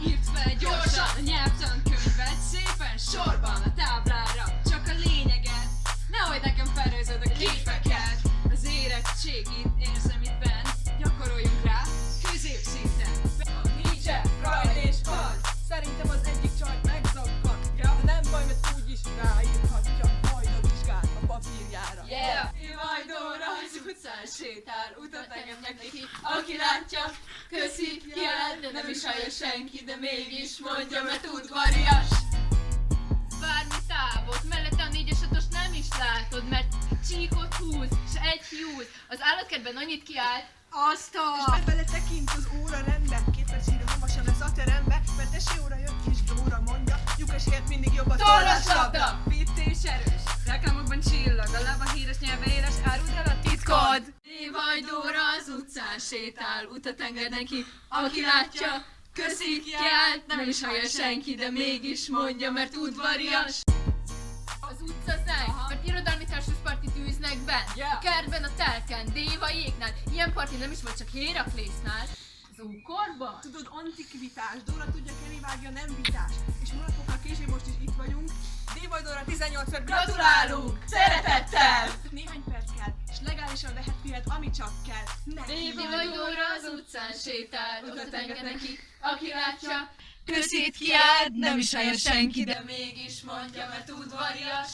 Írd fel gyorsan a nyelvtankönyvet, szépen sorban a táblára, csak a lényeget. Nehogy nekem felrajzod a képeket. Az érettségit érzem itt bent, gyakoroljunk rá középszinten. Nietzsche, Freud és Kant. Szerintem az egyik csaj megzakkantja. De nem baj, mert úgyis ráírhatja majd a vizsgát a papírjára. Évaj Dóra az utcán sétál, utat engem neki, aki látja, köszi, kiáll, de nem is hallja senki, de mégis mondja, mert udvarias. Bármi távot, mellette a 4-es 6-os nem is látod, mert csíkot húz, s egy hiúz, az állatkertben annyit kiállt, És befele tekint az óra rendbe. 2 perc írja, magasan lesz a terembe. Mert eső óra jött és Dóra mondja, lyukas helyett mindig jobb a tollaslabda! Vitt és erős, reklámokban csillag, a lába híres nyelve éles, áruld el a titkod! Évaj Dóra az utcán sétál, utat enged neki, aki látja, köszi, kiállt, nem is hallja senki, de mégis mondja, mert udvarias. Az utca zeng, mert irodalmi társaspartit űznek benn, a kertben, a telken, Déva jégnál, ilyen parti nem is volt csak Héraklésznál. Az ókorban? Tudod, antikvitás, Dóra tudja, Kenny vágja, nem vitás. És hónapokkal később most is itt vagyunk. Dévaj Dóra 18-szor gratulálunk! Szeretettel! Néhány perc kell, és legálisan lehet fihet, ami csak kell. Dévaj Dóra az utcán sétál, utat enged neki, aki látja, köszít kiáld, nem is hallja senki, de mégis mondja, mert udvarias.